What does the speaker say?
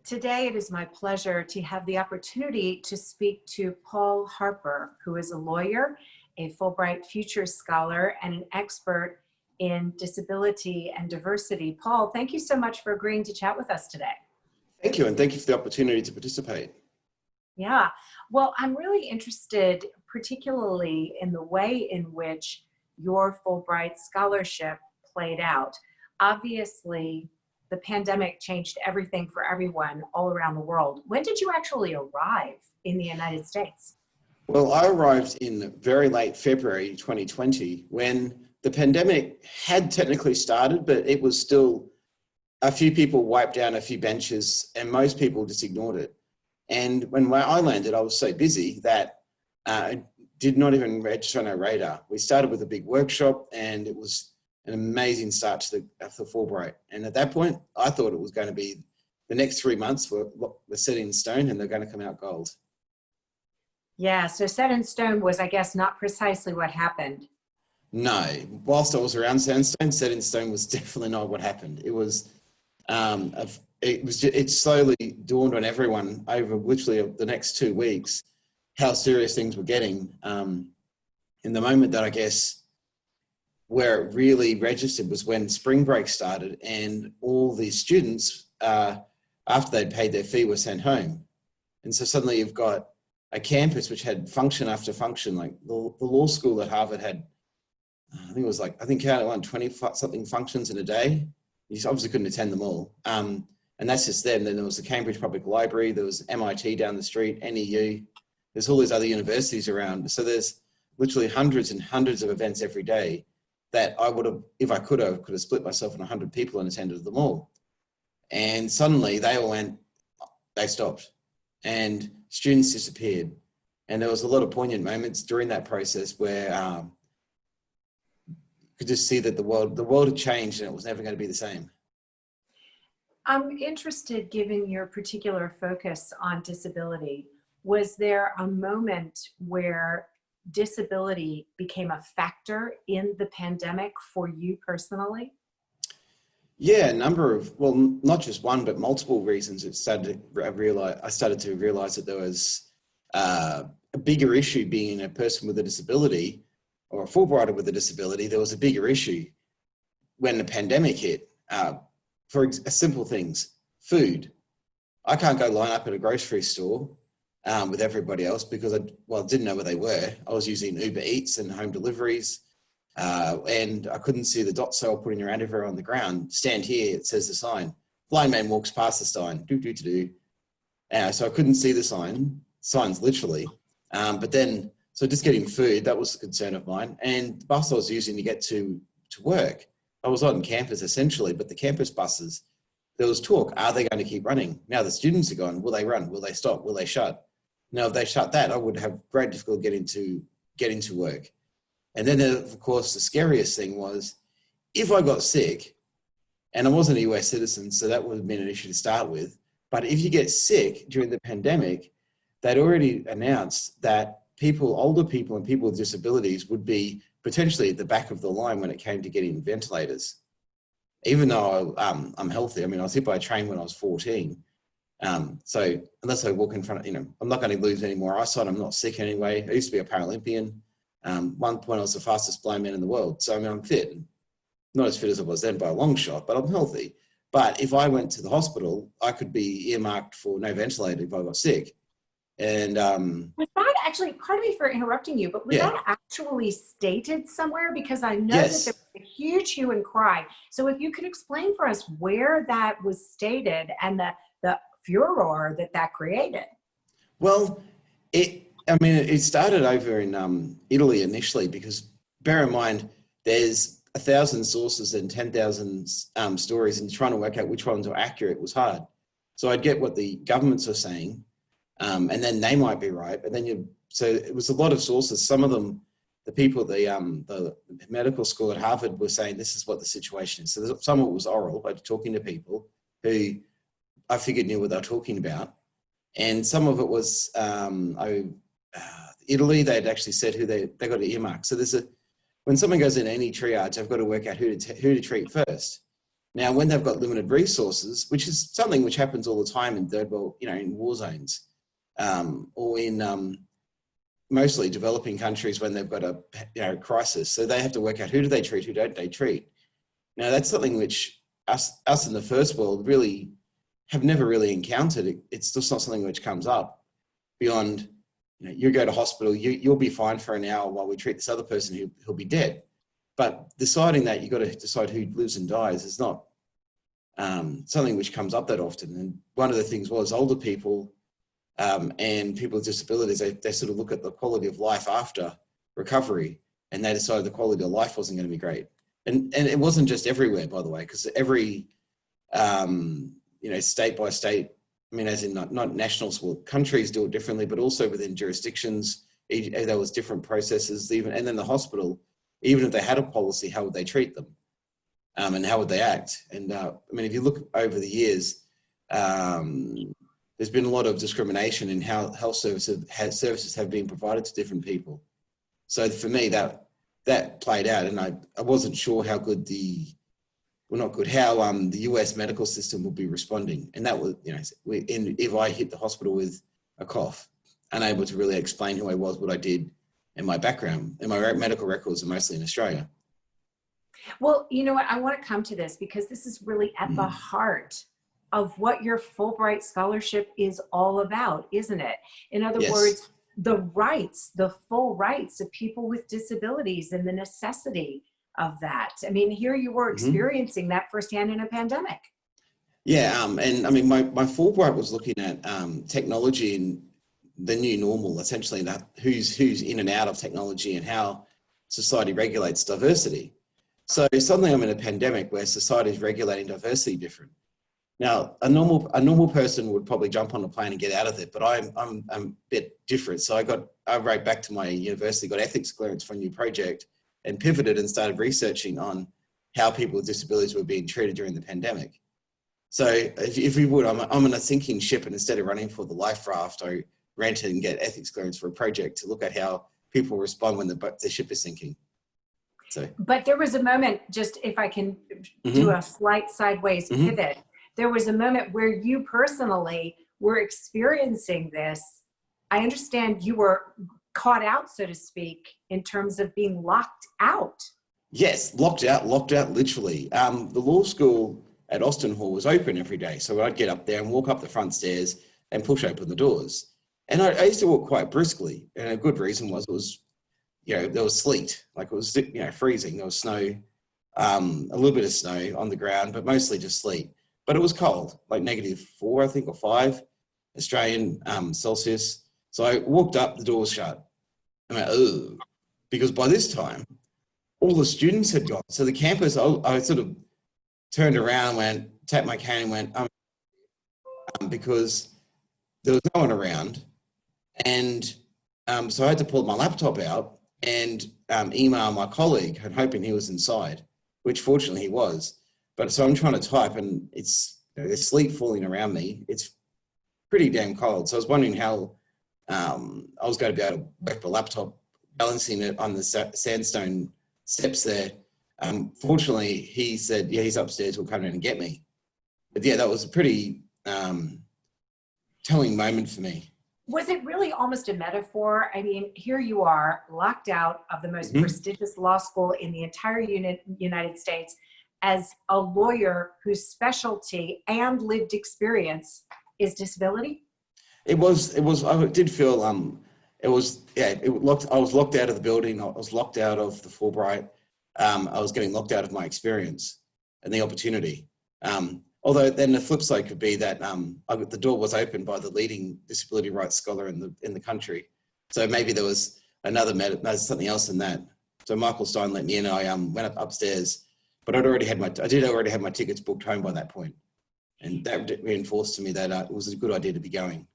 Today, it is my pleasure to have the opportunity to speak to Paul Harpur, who is a lawyer, a Fulbright Futures Scholar, and an expert in disability and diversity. Paul, thank you so much for agreeing to chat with us today. Thank you, and thank you for the opportunity to participate. Yeah, well, I'm really interested particularly in the way in which your Fulbright scholarship played out. Obviously, the pandemic changed everything for everyone all around the world. When did you actually arrive in the United States? Well, I arrived in very late February 2020 when the pandemic had technically started, but it was still a few people wiped down a few benches and most people just ignored it. And when I landed, I was so busy that I did not even register on our radar. We started with a big workshop and it was an amazing start to the Fulbright. And at that point, I thought it was going to be the next 3 months were set in stone and they're going to come out gold. Yeah, so set in stone was, I guess, not precisely what happened. No, whilst I was around Sandstone, set in stone was definitely not what happened. It slowly dawned on everyone over literally the next 2 weeks how serious things were getting. In the moment that I guess where it really registered was when spring break started and all these students, after they'd paid their fee, were sent home. And so suddenly you've got a campus which had function after function, like the law school at Harvard had, I think counted on 20 something functions in a day. You obviously couldn't attend them all. And that's just them. Then there was the Cambridge Public Library, there was MIT down the street, NEU, there's all these other universities around. So there's literally hundreds and hundreds of events every day that I would have, if I could have split myself in 100 people and attended them all. And suddenly they stopped and students disappeared. And there was a lot of poignant moments during that process where you could just see that the world had changed and it was never going to be the same. I'm interested, given your particular focus on disability, was there a moment where disability became a factor in the pandemic for you personally? Yeah, a number of, well, not just one, but multiple reasons. I started to realize that there was a bigger issue being a person with a disability or a Fulbrighter with a disability. There was a bigger issue when the pandemic hit. For simple things, food. I can't go line up at a grocery store with everybody else because I didn't know where they were. I was using Uber Eats and home deliveries. And I couldn't see the dot cell putting around everywhere on the ground. Stand here, it says the sign. Blind man walks past the sign, so I couldn't see the signs literally. So just getting food, that was a concern of mine. And the bus I was using to get to work, I was on campus essentially, but the campus buses, there was talk, are they going to keep running? Now the students are gone, will they run? Will they stop? Will they shut? Now if they shut that, I would have great difficulty getting to work. And then, of course, the scariest thing was if I got sick, and I wasn't a US citizen, so that would have been an issue to start with. But if you get sick during the pandemic, they'd already announced that older people and people with disabilities would be potentially at the back of the line when it came to getting ventilators. Even though I'm healthy, I mean, I was hit by a train when I was 14. So unless I walk in front of, I'm not going to lose any more eyesight. I'm not sick anyway. I used to be a Paralympian. One point I was the fastest blind man in the world. So I mean, I'm fit, not as fit as I was then by a long shot, but I'm healthy. But if I went to the hospital, I could be earmarked for no ventilator if I got sick. And was that actually, pardon me for interrupting you, but was that actually stated somewhere? Because I know that there was a huge hue and cry. So if you could explain for us where that was stated and the furor that created. Well, it started over in Italy initially, because bear in mind, there's 1,000 sources and 10,000 stories, and trying to work out which ones are accurate was hard. So I'd get what the governments are saying, and then they might be right. But then so it was a lot of sources. Some of them, the people at the medical school at Harvard were saying this is what the situation is. So some of it was oral, by talking to people who I figured knew what they were talking about. And some of it was Italy, they'd actually said who they got to earmark. So when someone goes in any triage, I've got to work out who to treat first. Now, when they've got limited resources, which is something which happens all the time in third world, in war zones, or in mostly developing countries when they've got a crisis. So they have to work out who do they treat, who don't they treat. Now, that's something which us in the first world really have never really encountered. It's just not something which comes up beyond, you go to hospital, you'll be fine for an hour while we treat this other person who'll be dead. But deciding that you've got to decide who lives and dies is not something which comes up that often. And one of the things was older people and people with disabilities, they sort of look at the quality of life after recovery, and they decided the quality of life wasn't going to be great. And it wasn't just everywhere, by the way, because every, state by state, as in not nationals, well, countries do it differently, but also within jurisdictions, there was different processes even, and then the hospital, even if they had a policy, how would they treat them? And how would they act? And if you look over the years, there's been a lot of discrimination in how health services have been provided to different people. So for me, that played out, and I wasn't sure how good how the US medical system would be responding. And that was, if I hit the hospital with a cough, unable to really explain who I was, what I did, and my background, and my medical records are mostly in Australia. Well, you know what? I want to come to this because this is really at the heart of what your Fulbright scholarship is all about, isn't it? In other words, the full rights of people with disabilities and the necessity of that. Here you were experiencing that firsthand in a pandemic. Yeah, and my Fulbright was looking at technology and the new normal, essentially, that who's in and out of technology and how society regulates diversity. So suddenly I'm in a pandemic where society is regulating diversity different. Now, a normal person would probably jump on a plane and get out of it, but I'm a bit different. So I wrote back to my university, got ethics clearance for a new project, and pivoted and started researching on how people with disabilities were being treated during the pandemic. So if we would, I'm on a sinking ship, and instead of running for the life raft, I rented and get ethics clearance for a project to look at how people respond when the ship is sinking. So. But there was a moment, just if I can do a slight sideways pivot, there was a moment where you personally were experiencing this. I understand you were caught out, so to speak, in terms of being locked out. Yes, locked out literally. The law school at Austin Hall was open every day. So I'd get up there and walk up the front stairs and push open the doors. And I used to walk quite briskly. And a good reason was there was sleet, like it was, freezing. There was snow, a little bit of snow on the ground, but mostly just sleet. But it was cold, like -4, I think, or 5 Australian Celsius. So I walked up, the door was shut. I went, oh, because by this time, all the students had gone. So the campus, I sort of turned around, tapped my cane and went, because there was no one around. And so I had to pull my laptop out and email my colleague and hoping he was inside, which fortunately he was. But so I'm trying to type and there's sleet falling around me. It's pretty damn cold. So I was wondering how I was going to be able to work the laptop, balancing it on the sandstone steps there. Fortunately, he said, yeah, he's upstairs, we'll come down and get me. But yeah, that was a pretty telling moment for me. Was it really almost a metaphor? Here you are, locked out of the most prestigious law school in the entire United States as a lawyer whose specialty and lived experience is disability? I did feel, I was locked out of the building. I was locked out of the Fulbright. I was getting locked out of my experience and the opportunity. Although then the flip side could be that the door was opened by the leading disability rights scholar in the country. So maybe there was something else in that. So Michael Stein let me in. I went upstairs, but I did already have my tickets booked home by that point, and that reinforced to me that it was a good idea to be going.